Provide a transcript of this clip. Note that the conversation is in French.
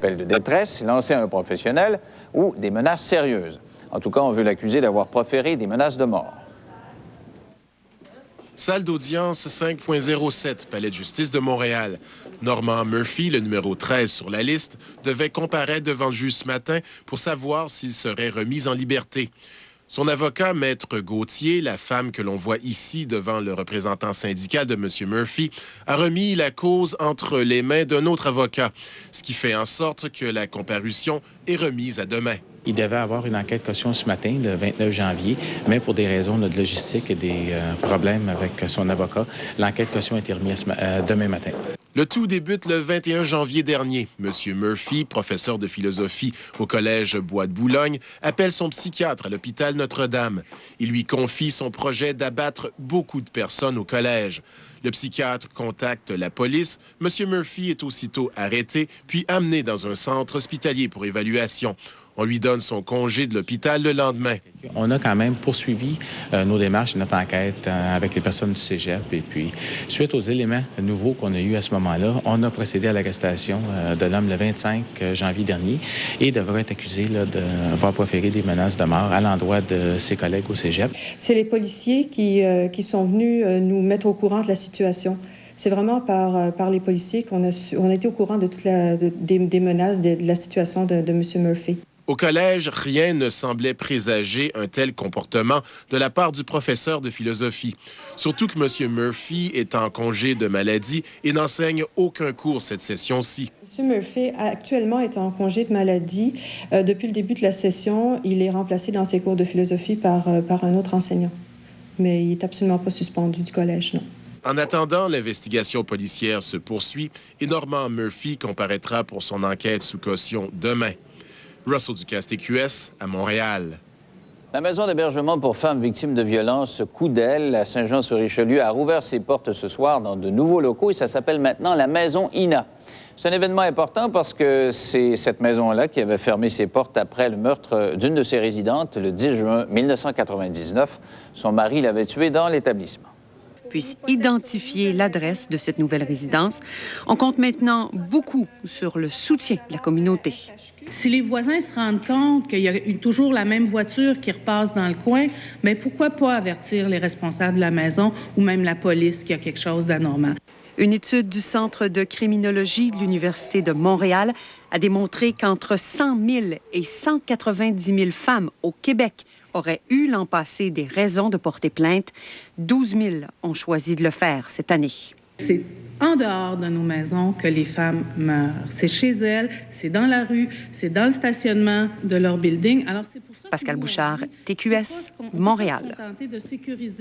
appels de détresse lancés à un professionnel ou des menaces sérieuses. En tout cas, on veut l'accuser d'avoir proféré des menaces de mort. Salle d'audience 5.07, Palais de justice de Montréal. Normand Murphy, le numéro 13 sur la liste, devait comparaître devant le juge ce matin pour savoir s'il serait remis en liberté. Son avocat, Maître Gauthier, la femme que l'on voit ici devant le représentant syndical de M. Murphy, a remis la cause entre les mains d'un autre avocat, ce qui fait en sorte que la comparution est remise à demain. Il devait avoir une enquête caution ce matin, le 29 janvier, mais pour des raisons de logistique et des problèmes avec son avocat, l'enquête caution a été remise demain matin. Le tout débute le 21 janvier dernier. M. Murphy, professeur de philosophie au Collège Bois de Boulogne, appelle son psychiatre à l'hôpital Notre-Dame. Il lui confie son projet d'abattre beaucoup de personnes au collège. Le psychiatre contacte la police. M. Murphy est aussitôt arrêté, puis amené dans un centre hospitalier pour évaluation. On lui donne son congé de l'hôpital le lendemain. On a quand même poursuivi nos démarches et notre enquête avec les personnes du cégep. Et puis, suite aux éléments nouveaux qu'on a eus à ce moment-là, on a procédé à l'arrestation de l'homme le 25 janvier dernier et devrait être accusé d'avoir proféré des menaces de mort à l'endroit de ses collègues au cégep. C'est les policiers qui sont venus nous mettre au courant de la situation. C'est vraiment par les policiers qu'on a été au courant de toutes des menaces de la situation de M. Murphy. Au collège, rien ne semblait présager un tel comportement de la part du professeur de philosophie. Surtout que M. Murphy est en congé de maladie et n'enseigne aucun cours cette session-ci. M. Murphy actuellement est en congé de maladie. Depuis le début de la session, il est remplacé dans ses cours de philosophie par un autre enseignant. Mais il n'est absolument pas suspendu du collège, non. En attendant, l'investigation policière se poursuit et Normand Murphy comparaîtra pour son enquête sous caution demain. Russell Ducasse, TQS, à Montréal. La maison d'hébergement pour femmes victimes de violences Coup d'aile à Saint-Jean-sur-Richelieu a rouvert ses portes ce soir dans de nouveaux locaux et ça s'appelle maintenant la maison Ina. C'est un événement important parce que c'est cette maison-là qui avait fermé ses portes après le meurtre d'une de ses résidentes le 10 juin 1999. Son mari l'avait tuée dans l'établissement. Puisse identifier l'adresse de cette nouvelle résidence. On compte maintenant beaucoup sur le soutien de la communauté. Si les voisins se rendent compte qu'il y a toujours la même voiture qui repasse dans le coin, bien pourquoi pas avertir les responsables de la maison ou même la police qu'il y a quelque chose d'anormal? Une étude du Centre de criminologie de l'Université de Montréal a démontré qu'entre 100 000 et 190 000 femmes au Québec auraient eu l'an passé des raisons de porter plainte. 12 000 ont choisi de le faire cette année. C'est en dehors de nos maisons que les femmes meurent. C'est chez elles, c'est dans la rue, c'est dans le stationnement de leur building. Alors, c'est pour ça que Pascal Bouchard, TQS, Montréal. On peut tenter de sécuriser.